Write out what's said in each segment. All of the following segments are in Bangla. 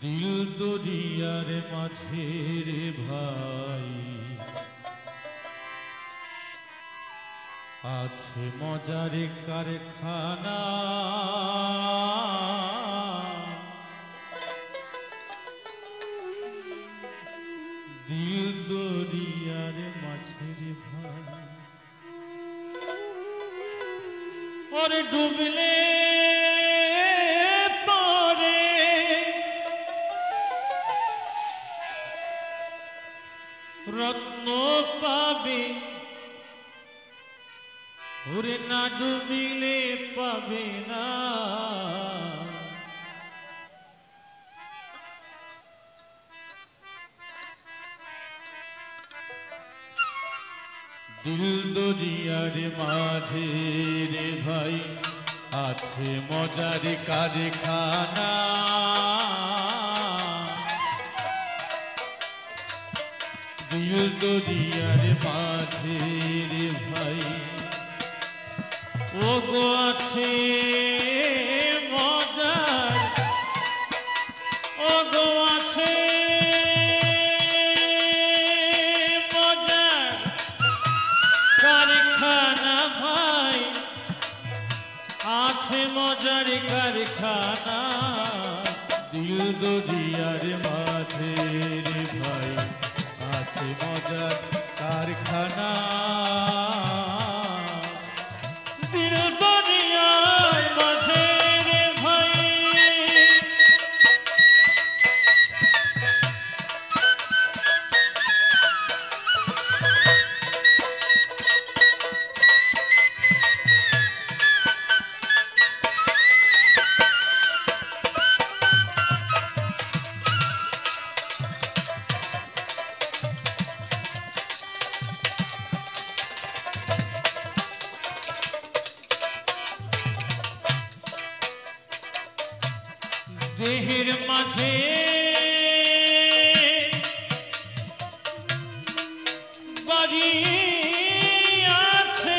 দিল দরিয়ার মাঝে রে ভাই আছে মজার কারখানা দিল দরিয়ার মাঝে রে ভাই ওরে ডুবলে রত্ন পাবে ওরে না ডুবিলে পাবে না দিল দরিয়ার মাঝে রে ভাই আছে মজার কারখানা দিল দরিয়ার মাঝে রে ভাই ও গো আছে মজার ও গো আছে মজার কারখানা ভাই আছে মজার কারখানা দিল দরিয়ার মাঝে রে ভাই আছে মজার কারখানা দিল দরিয়ার মাঝে রে ভাই দেহের মাঝে বাড়ি আছে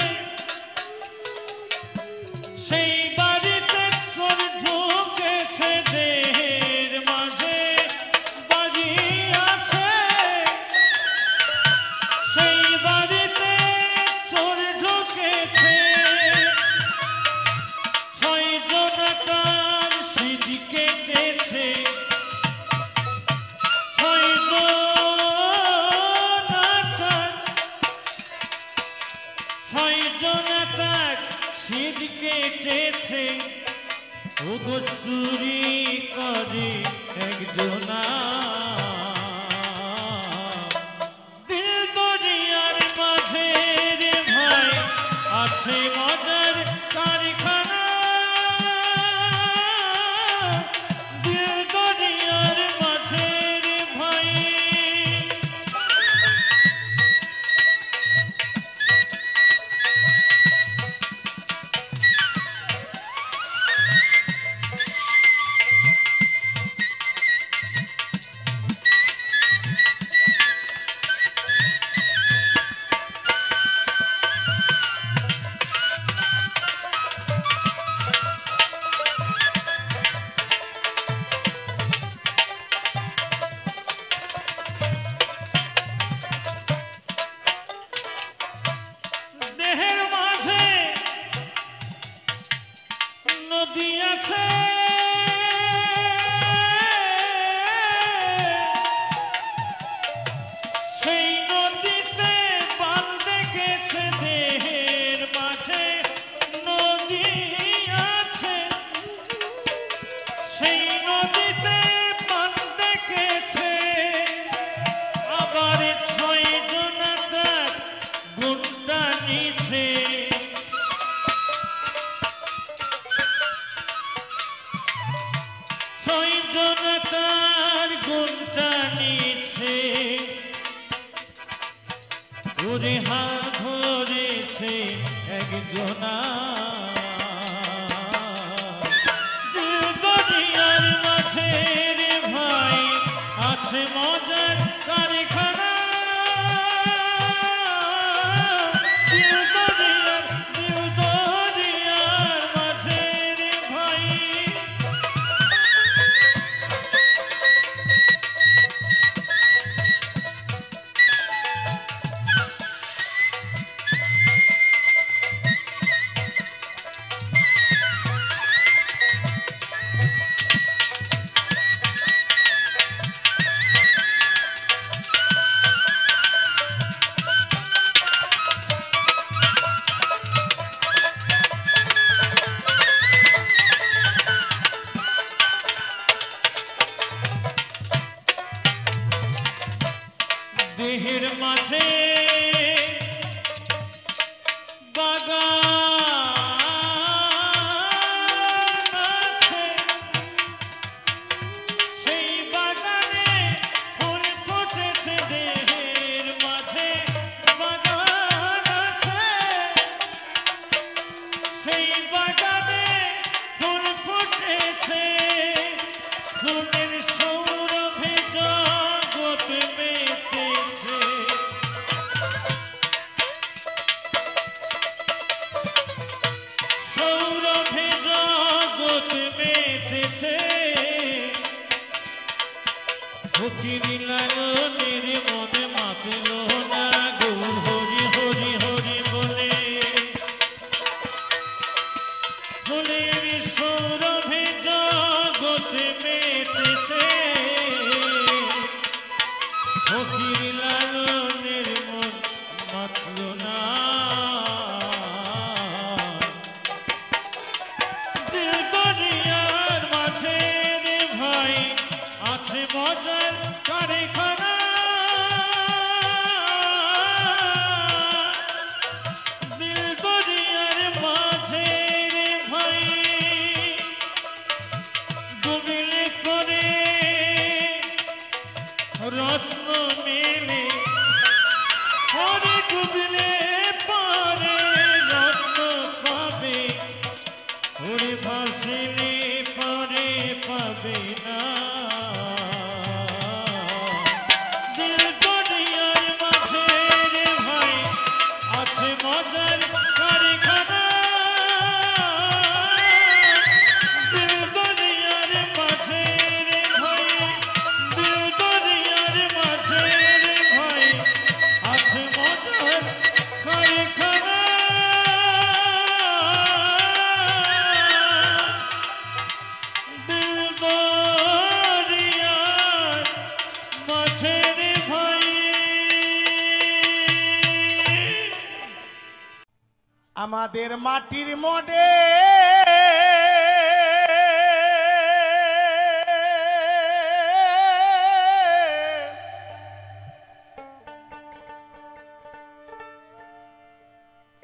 সেই বাড়িতে চোর ঢুকেছে দেহের মাঝে বাড়ি আছে সেই বাড়িতে চোর ঢুকেছে ছয় জনকার সিঁড়ি কেটেছে ছয় জনকার সিঁড়ি কেটেছে ও গো চুরি করে একজনা দিল দরিয়ার মাঝে রে ভাই আছে মজার কারখানা দিল দরিয়ার মাঝে রে ভাই দেহের মাঝে নদী আছে সেই নদীতে বান ডেকেছে দেহের মাঝে নদী আছে সেই নদীতে বান ডেকেছে আবার ছয় জনকার গুন্ডা নিছে ছয় জনকার গুন্ডা নিছে ওরে হা ধরেছে একজনা দিল দরিয়ার মাঝে রে ভাই আছে মজার কারখানা দিল দরিয়ার মাঝে রে ভাই দেহের মাঝে বাগান আছে, সেই বাগানে ফুল ফুটেছে। দেহের মাঝে বাগান আছে, সেই বাগানে ফুল ফুটেছে। ফুলের সৌরভে জগৎ মেতেছে। সৌরভে জগৎ মেতেছে। ফকির লালনের মনে মাতল না গো হরি হরি হরি বলে। ফুলের সৌরভে জগৎ মেতেছে। ফকির লালনের মন মাতল না। দিল দরিয়ার মাঝে রে ভাই আছে মজার কারখানা। দিল দরিয়ার মাঝে রে ভাই ডুবিলে করে রত্ন মেলে। ওরে ডুবিলে পরে রত্ন পাবে। ওরে ভাসিলে পরে পাবে না। দিল দরিয়ার মাঝে রে ভাই আছে মজার কারখানা। দিল দরিয়ার মাঝে রে ভাই, দিল দরিয়ার মাঝে রে ভাই আছে মজার কারখানা। দিল দরিয়ার মাঝে রে ভাই। আমাদের মাটির মডে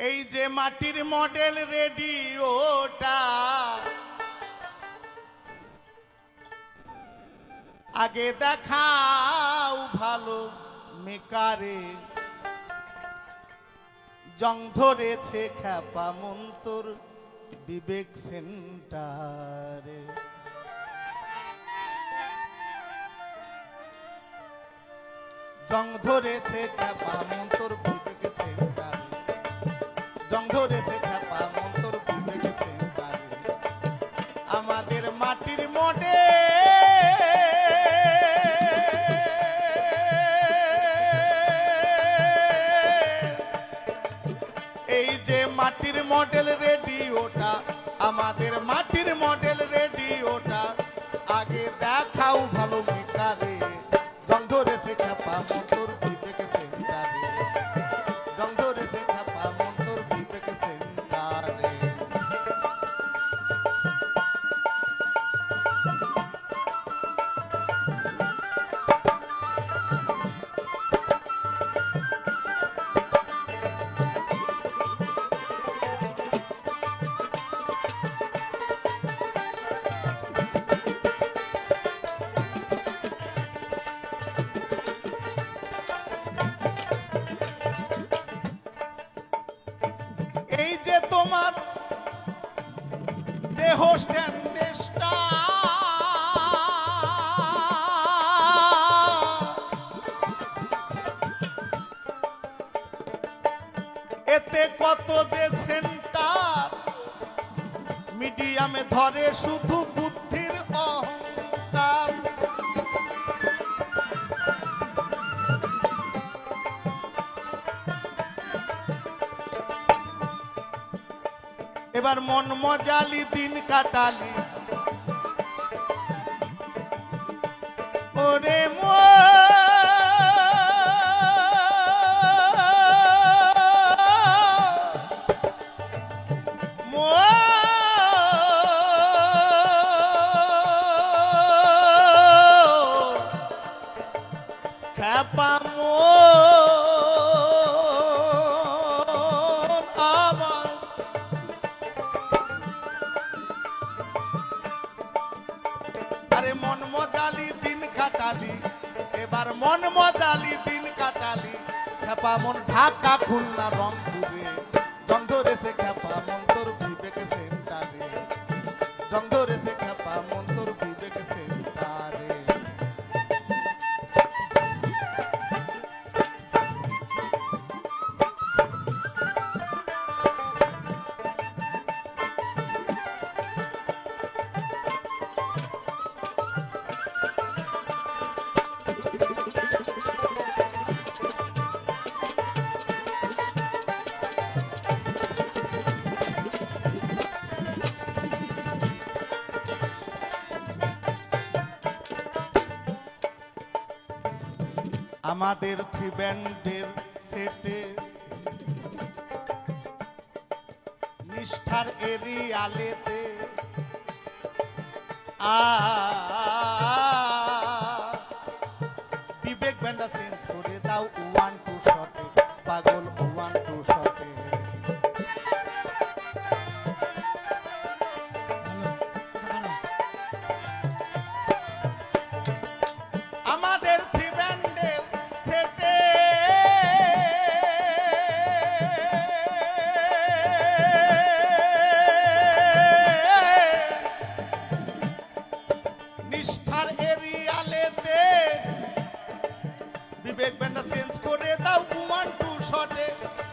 এই যে মাটির মডেল রেডিওটা আগে দেখাও ভালো মেকারে। জং ধরেছে খ্যাপা মন্তর বিবেক সেন্টারে। জং ধরেছে খ্যাপা মন্তর বিবেক সেন্টারে। জং ধরেছে খ্যাপা মন্তর বিবেক সেন্টারে। আমাদের মাটির মডে এই যে মাটির মডেল রেডিওটা, আমাদের মাটির মডেল রেডিওটা আগে দেখাও ভালো মেকারে। জং ধরেছে খ্যাপা মন্তর বিবেক সেন্টারে। জং ধরেছে খ্যাপা মন্তর বিবেক সেন্টারে। এই যে তোমার দেহ স্ট্যান্ডেসটা এতে কত যে সেন্টার মিডিয়ামে ধরে শুধু বুদ্ধির অহংকার। এবার মন মজালি দিন কাটালি ওরে খ্যাপা কাটালি, এবার মন মজালি দিন কাটালি। খেপা মন ঢাকা খুলনা রংপুরে, জং ধরেছে খেপা মন তোর বিবেক সেন্টারে, জং ধরেছে খেপা মন তোর বিবেক সেন্টারে। আমাদের থ্রি ব্যান্ডের সেটে নিষ্ঠার এরিয়ালেতে বিবেক ব্যান্ডটা চেঞ্জ করে দাও 1-2 শটে, পাগল 1-2 শটে। আমাদের থ্রি ব্যান্ডের সেটে নিষ্ঠার এরিয়ালেতে বিবেক ব্যান্ডটা চেঞ্জ করে দাও 1-2 শটে।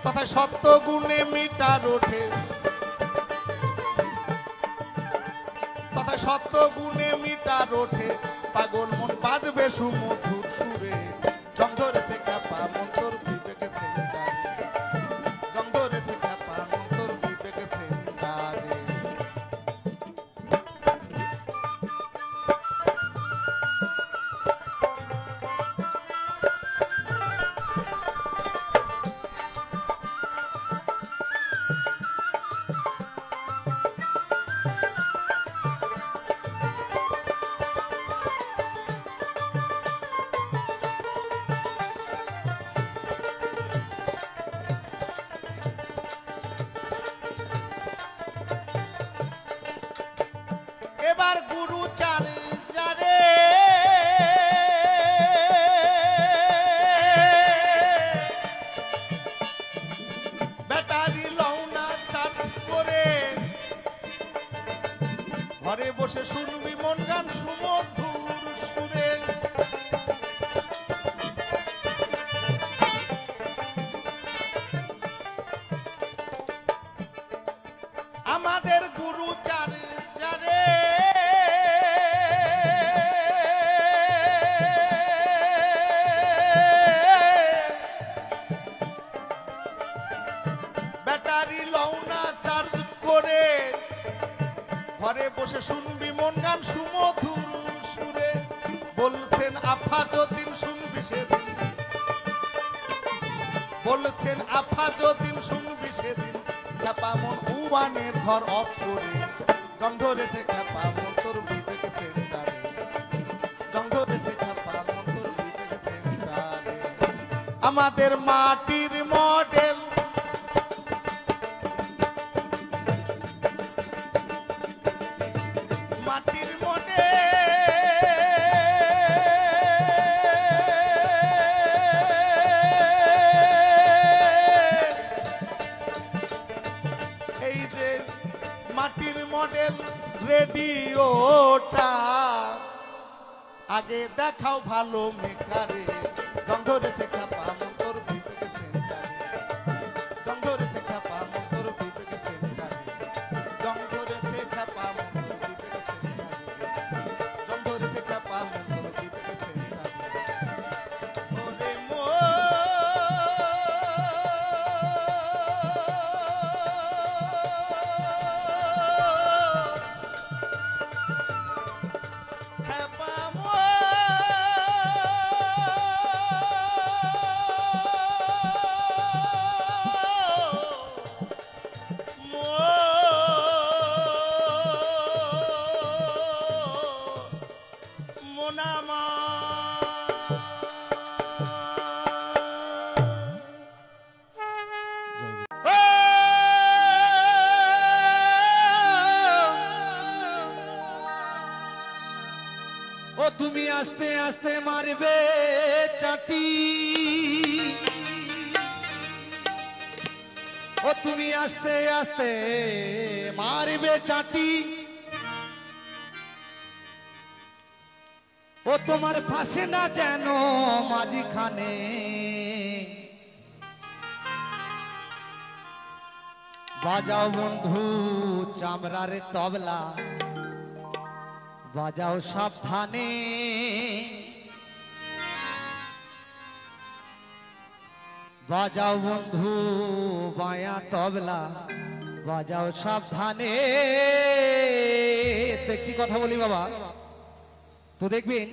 তথায় সত্য গুণে মিটার ওঠে, তথায় সত্য গুণে মিটার ওঠে, পাগল মন বাজবে সুমধুর সুরে। জং ধরেছে খেপা মন তোর বিবেক সেন্টারে, জং ধরেছে খেপা মন তোর বিবেক সেন্টারে। এবার গুরু চারে যারে ব্যাটারি লওনা চার্জ করে, ঘরে বসে শুনবি মন গান সুমধুর সুরে। আমাদের গুরু চারে যারে ব্যাটারি লওনা চার্জ করে, ঘরে বসে শুনবি মন গান সুমধুর সুরে। বলছেন আফা যদিন শুনবি সেদিন, বলছেন আফা যদিন শুনবি সেদিন, খেপা মন উবানের ঘর অফ করে। জং ধরেছে খেপা মন তোর বিবেক সেন্টারে, জং ধরেছে খেপা মন তোর বিবেক সেন্টারে। আমাদের মাটির মডেল মাটির এই যে মাটির মডেল রেডিওটা আগে দেখাও ভালো মেকারে। জং ধরেছে খেপা মন তোর বিবেক সেন্টারে, জং ধরেছে খেপা মন তোর বিবেক সেন্টারে, জং ধরেছে খেপা মন তোর বিবেক সেন্টারে, জং ধরেছে খেপা মন তোর বিবেক সেন্টারে। ওরে খেপা মোনামা ও তুমি আস্তে আস্তে মারবে চাটি ও তুমি আস্তে আস্তে মারবে চাটি ও তোমার ফাঁসে না যেন মাঝখানে বাজাও বন্ধু চামড়ার তবলা বাজাও সাবধানে বাজাও বন্ধু বায়া তবলা বাজাও সাবধানে তো একটি কথা বলি বাবা তো দেখবেন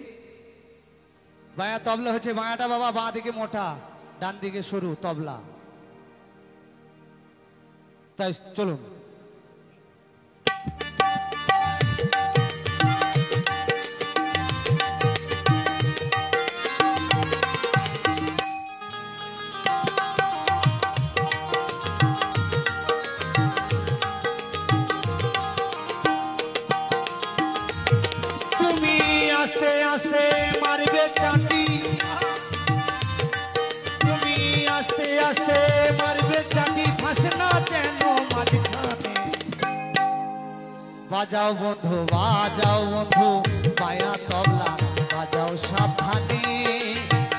বায়া তবলা হচ্ছে বায়াটা বাবা বাঁ দিকে মোটা ডান দিকে সরু তবলা তাই চলুন তুমি আস্তে আস্তে মারবে চাটি তুমি আস্তে আস্তে মারবে চাটি ফাঁসে না যেন মাঝখানে বাজাও বন্ধু বায়া তবলা বাজাও সাবধানে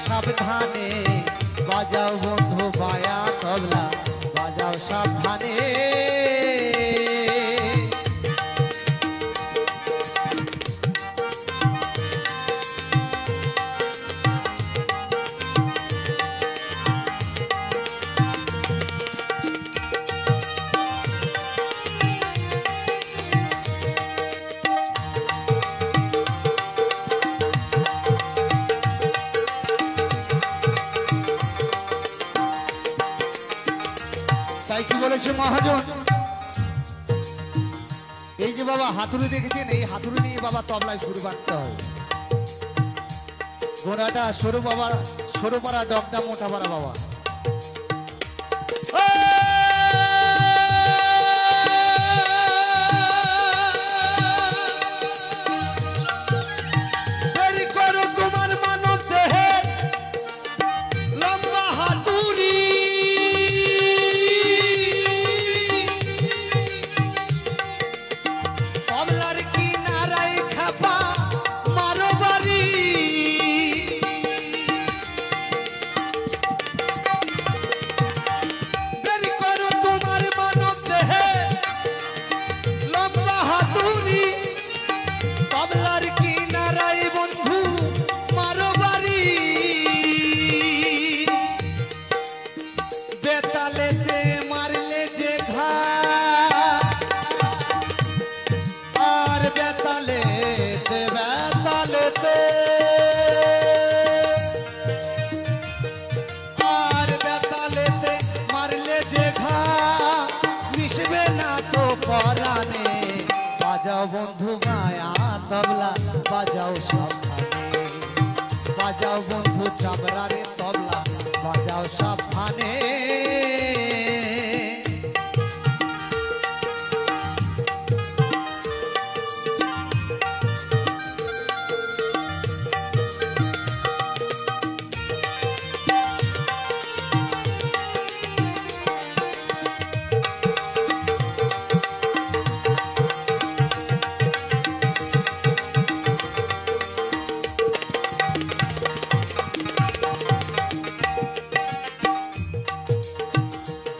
সাবধানে বাজাও বন্ধু বায়া তবলা বাজাও সাবধানে তাই কি বলেছে মহাজন এই যে বাবা হাতুড়ি দেখেছেন এই হাতুড়ি নিয়ে বাবা তবলায় সুর বাঁধতে হয় গোড়াটা সরু বাবা সরু পাড়া ডগটা মোটা পাড়া বাবা বেরি করো তোমার মানব দেহের লম্বা হাতুড়ি তবলার কিনারায় খাপা মারো বাড়ি বেরি করো তোমার মানব দেহে লম্বা হাতুড়ি তবলার কিনারায় বন্ধু মারো বাড়ি বেতালেতে মারলে যে ঘা আর বেতালেতে আর বেতালেতে মারলে যে ঘা মিশবে না তো পরানে বাজাও বন্ধু মায়া তবলা বাজাও সাবধানে বাজাও বন্ধু চামড়ারে তবলা বাজাও সাবধানে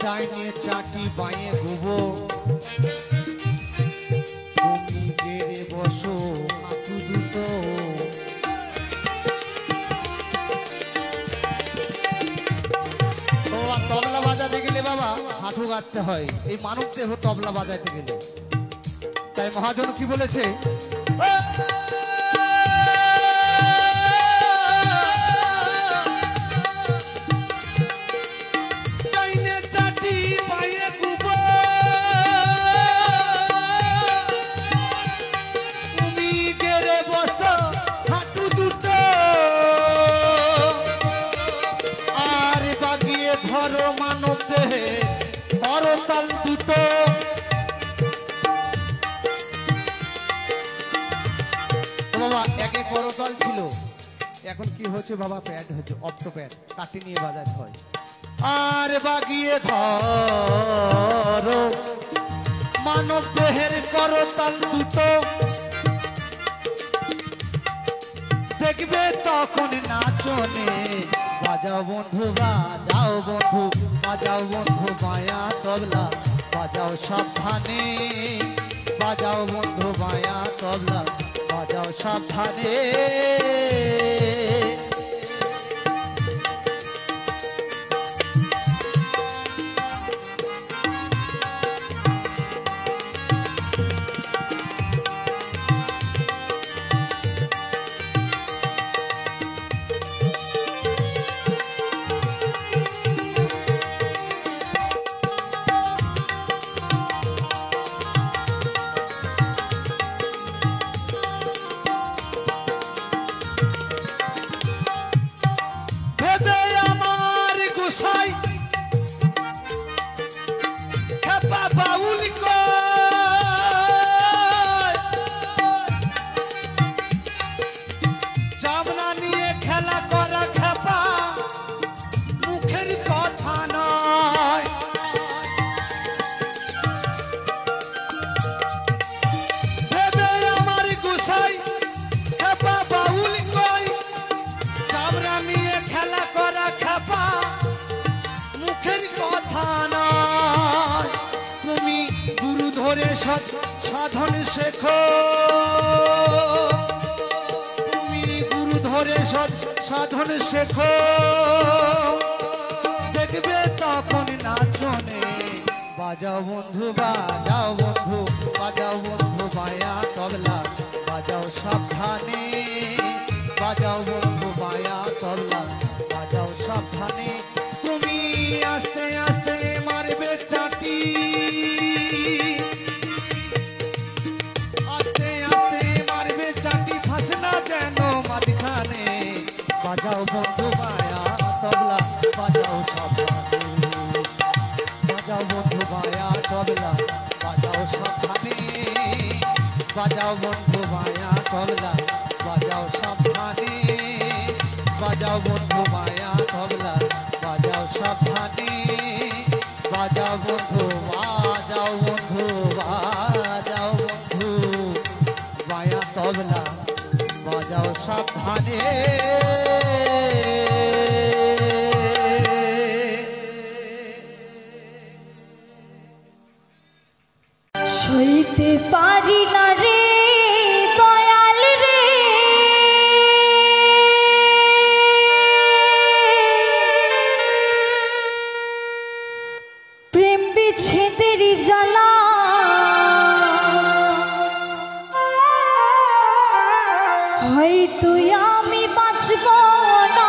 ডাইনে চাটি বাঁয়ে ঘুবো তুমি গেড়ে বসো হাঁটু দুটো বাবা তবলা বাজাতে গেলে বাবা হাঁটু গাঁথতে হয় এই মানব দেহ তবলা বাজাতে গেলে তাই মহাজন কি বলেছে ডাইনে চাটি বাঁয়ে ঘুবো তুমি গেড়ে বসো হাঁটু দুটো আর বাগিয়ে ধরো মানব দেহে করতাল দুটো বাবা একে করতাল ছিল এখন কি হচ্ছে বাবা, প্যাড হচ্ছে, অপ্টো প্যাড কাটি নিয়ে বাজাতে হয়। আর বাগিয়ে ধরো মানব দেহের করতাল দুটো, দেখবে তখন নাচনে। বাজাও বন্ধু বাজাও বন্ধু, বাজাও বন্ধু মায়া তবলা, বাজাও সাবধানে। বাজাও বন্ধু মায়া তবলা, বাজাও সাবধানে। তুমি গুরু ধরে সাধন শেখো, তুমি গুরু ধরে সাধন শেখো, দেখবে তখন নাচনে। বাজাও বন্ধু বাজাও বন্ধু, বাজাও বন্ধু মায়া তবলা, বাজাও সাবধানে। বাজাও বন্ধু মায়া তবলা, বাজাও সাবধানে। তুমি আস্তে আস্তে মারবে চাটি, আস্তে আস্তে মারবে চাটি, ফাঁসে না যেন মাঝখানে। বাজাও বন্ধু মায়া তবলা, বাজাও সাবধানে। বাজাও বন্ধু মায়া তবলা, বাজাও সাবধানে। বাজাও বন্ধু মায়া তবলা, বাজাও সাবধানে। বাজাও বন্ধু মায়া তবলা, বাজাও সাবধানে। বাজাও বন্ধু বাজাও বন্ধু বাজাও বন্ধু মায়া তবলা, বাজাও সাবধানে। সইতে পারি না রে দয়াল রে, প্রেম বিচ্ছেদেরই জ্বালা। হয়তো আমি বাঁচব না,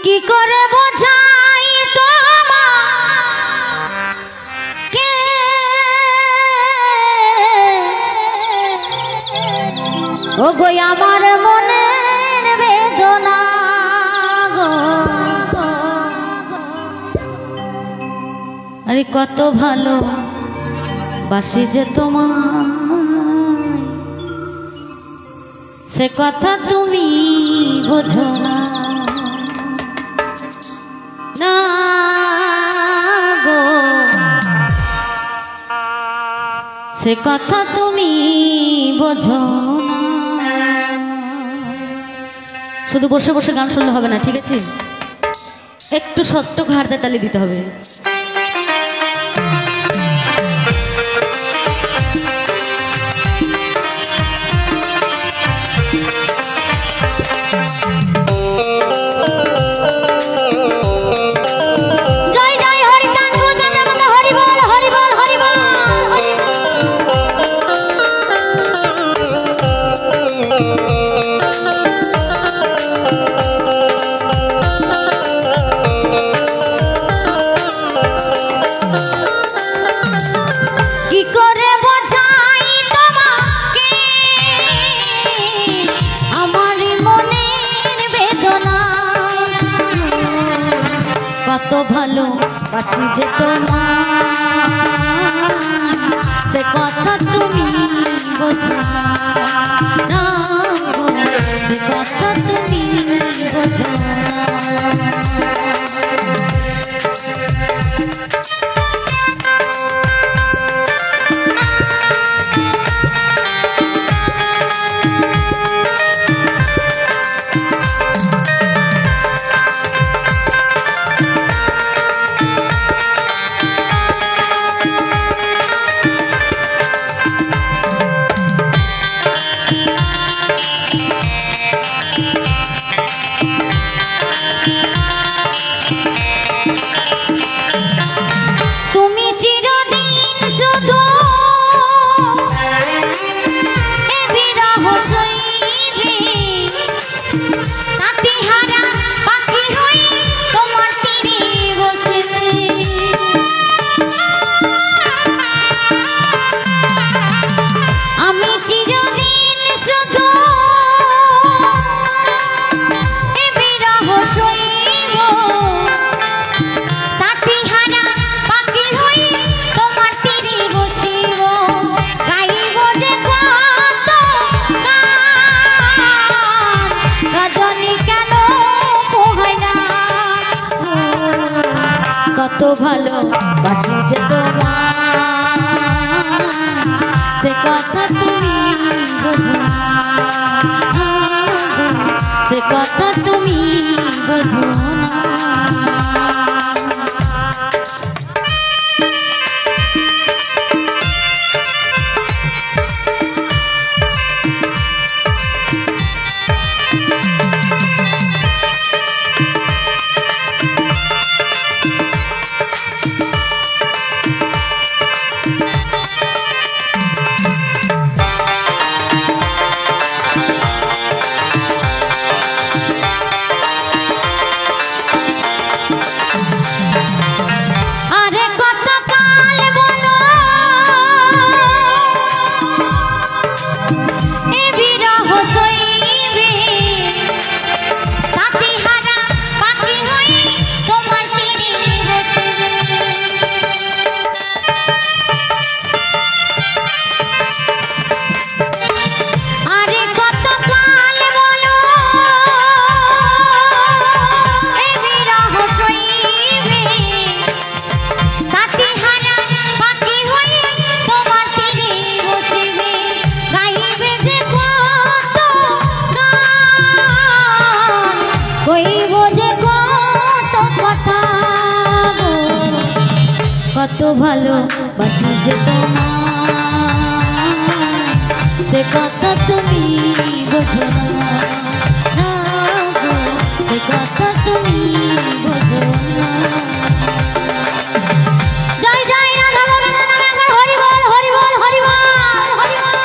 কি করে বোঝাই তোমাকে ও গো আমার মনের বেদনা গো আরে কত ভালো বাসি যে তোমার সে কথা তুমি বোঝো না না গো সে কথা তুমি বোঝো না। শুধু বসে বসে গান শুনলে হবে না, ঠিক আছে? একটু সত্য ঘাড়তে তালি দিতে হবে। কত ভালো বাসি যে তোমার সে কথা তুমি বোঝো না সে কথা তুমি বোঝো না। কত ভালো বাসি যে তোমার সে কথা তুমি বোঝো না সে কথা তুমি বোঝো না। কত ভালো বাসি যে তোমার সে কথা তুমি বোঝো না সে কথা তুমি বোঝো না। জয় জয় রাধা গোবিন্দ নামে হরি বল হরি বল হরি বল হরি বল।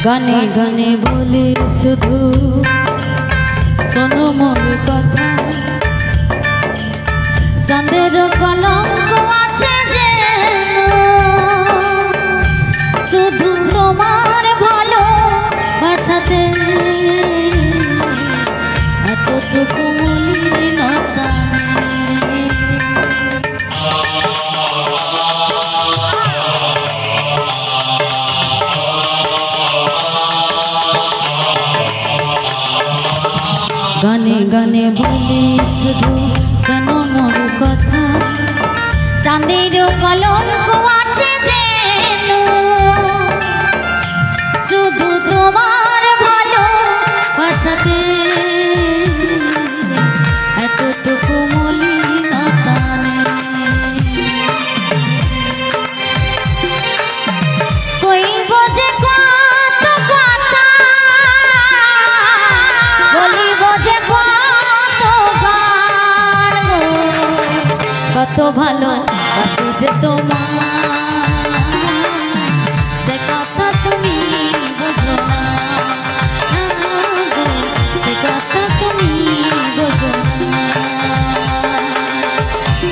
গানে গানে বলি শুধু শোনো মোর কথা, চাঁদের কলঙ্ক আছে যে শুধু তোমার ভালো বাসাতে এতটুকু মলিনতা। গানে গানে বলি শুধু শোনো মোর কথা, চাঁদের কলঙ্ক আছে যেন শুধু তোমার ভালো বাসাতে এতটুকু মলিনতা। কইব যে কত কথা, বলিব যে কত গান, কত ভালো বাসি যে তোমার, সে কথা তুমি বোঝো না, সে কথা তুমি বোঝো না।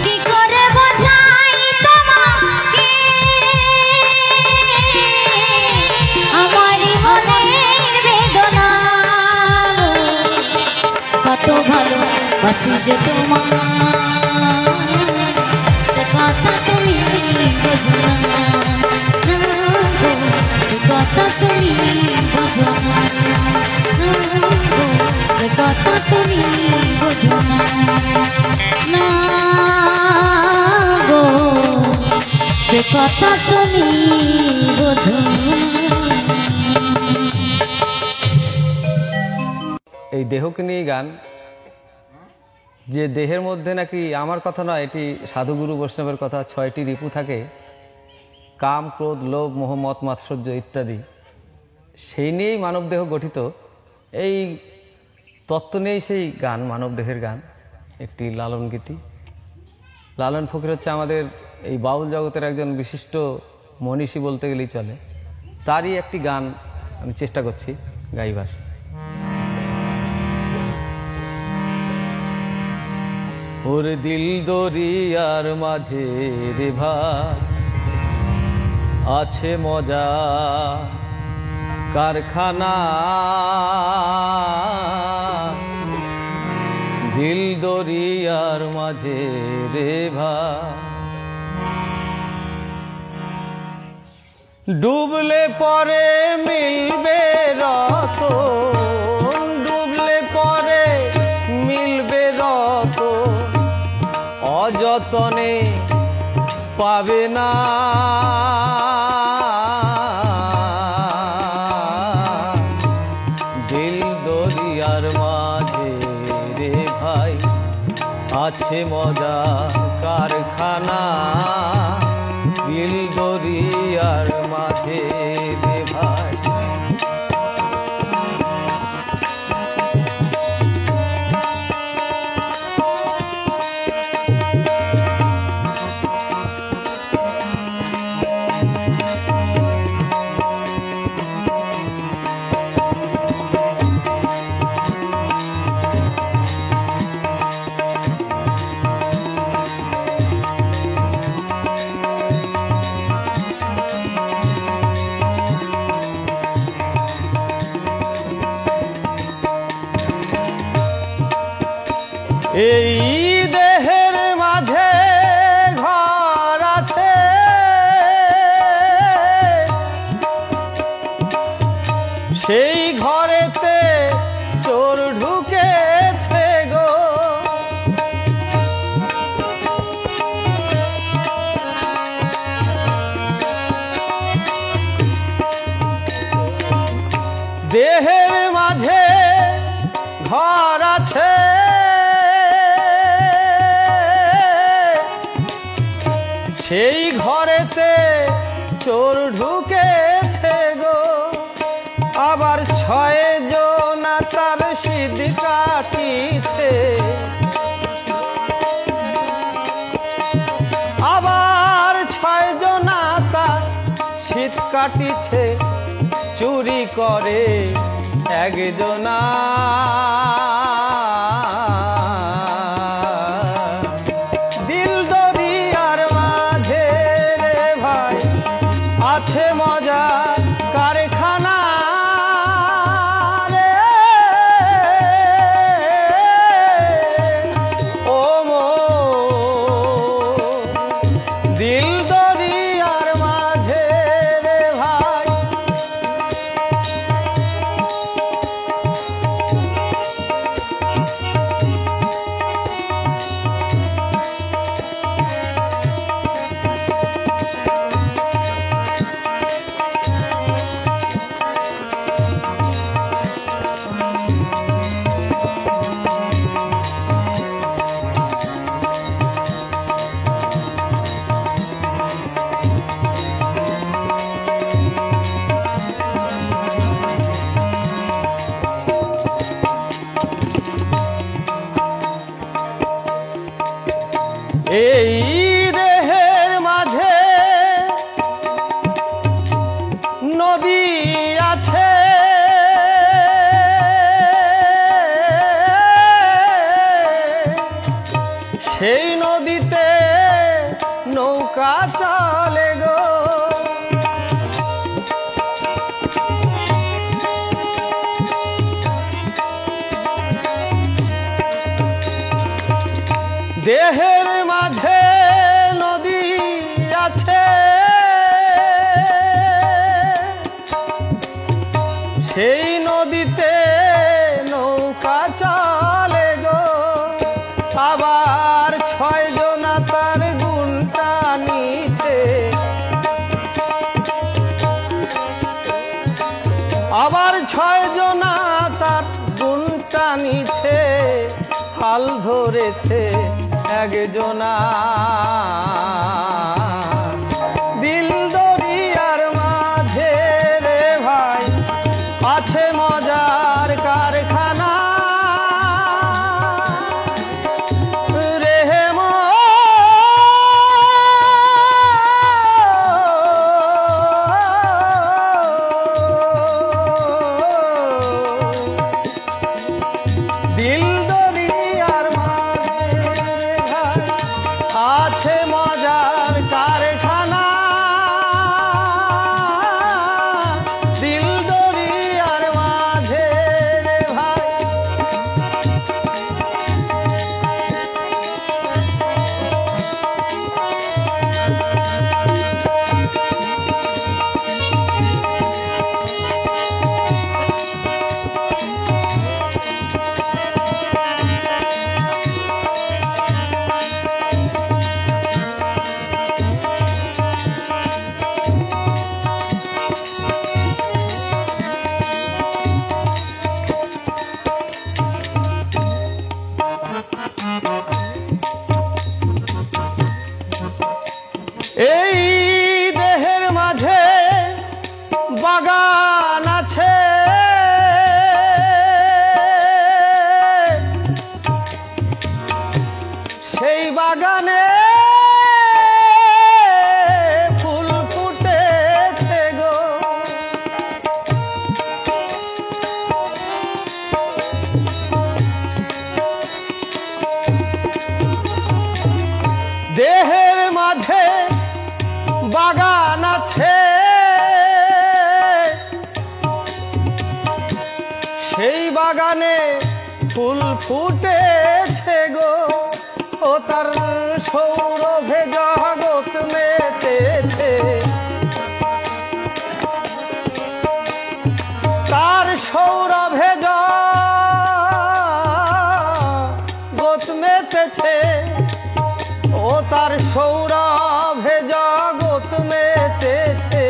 কি করে বোঝাই তোমাকে আমারই মনের বেদনা, কত ভালো বাসি যে তোমার, সে কথা তুমি বোঝো না, সে কথা তুমি বোঝো না, সে কথা তুমি বোঝো না গো, সে কথা তুমি বোঝো না। এই দেহকে নিয়ে গান, যে দেহের মধ্যে নাকি আমার কথা নয়, এটি সাধুগুরু বৈষ্ণবের কথা, 6টি রিপু থাকে, কাম ক্রোধ লোভ মোহ মত মাৎসর্য ইত্যাদি, সেই নিয়েই মানব দেহ গঠিত। এই তত্ত্ব নিয়েই সেই গান, মানব দেহের গান, একটি লালন গীতি। লালন ফকির হচ্ছে আমাদের এই বাউল জগতের একজন বিশিষ্ট মনীষী বলতে গেলেই চলে। তারই একটি গান আমি চেষ্টা করছি গাইবার। ওর দিল দরিয়ার মাঝে রে ভাই আছে মজা কারখানা, দিল দরিয়ার মাঝে রে ভাই ডুবলে পরে মিলবে রতন, ডুবলে পরে মিলবে রতন, অযতনে পাবে না। দিল দরিয়ার মাঝে রে ভাই আছে মজা কারখানা, দিল দরিয়ার মাঝে রে ভাই। এই দেহের মাঝে ঘর আছে, সেই ঘরেতে চোর ঢুকেছে গো, দেহের মাঝে ঘর আছে, সেই ঘরেতে চোর ঢুকেছে গো, আবার 6 জন তার সিঁধ কাটিছে, আবার 6 জন তার সিঁধ কাটিছে, চুরি করে একজনা দিল দরিয়ার মাঝে রে ভাই আছে মজা কারখানা রে ও মো দিল দরিয়ার মাঝে রে ভাই এই দেহের মাঝে নদী আছে সেই নদীতে নৌকা চলে গো দেহের মাঝে নদী আছে সেই নদীতে নৌকা চলে গো আবার 6 জনা তার গুণটা নিছে আবার 6 জনা তার গুণটা নিছে হাল ধরেছে একজনা দিল দরিয়ার মাঝে রে ভাই আছে মজার কারখানা রে মো দিল দরিয়ার আছে মজার কারখানা দিল দরিয়ার মাঝে রে ভাই এই দেহের মাঝে বাগান আছে সেই বাগানে ফুল ফুটেছে গো দেহের মাঝে বাগান আছে সেই বাগানে ফুল ফুটেছে গো ও তার সৌরভে জগৎ মেতেছে তার সৌরভে জগৎ মেতেছে ও তার সৌরভে জগৎ মেতেছে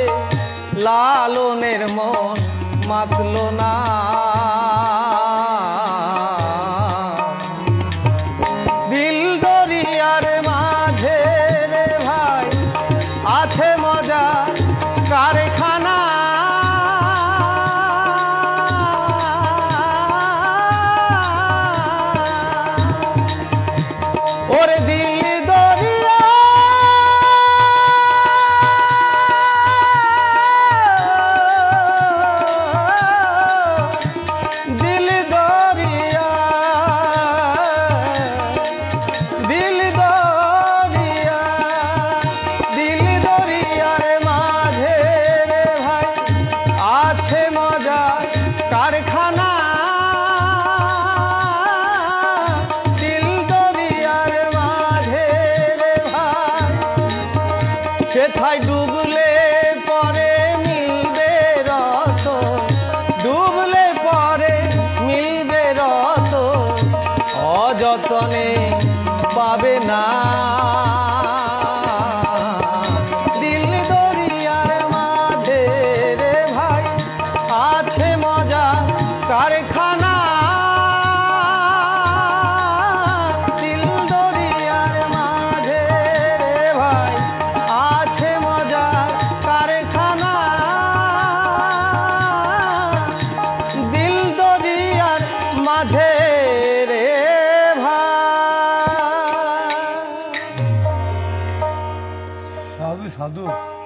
লালনের মন মাতল না দিল দরিয়ার মাঝে রে ভাই আছে মজা কারখানা ওরে দিল দরিয়া সেথায় ডুবলে পরে মিলবে রতন, ডুবলে পরে মিলবে রতন, অযতনে পাবে না।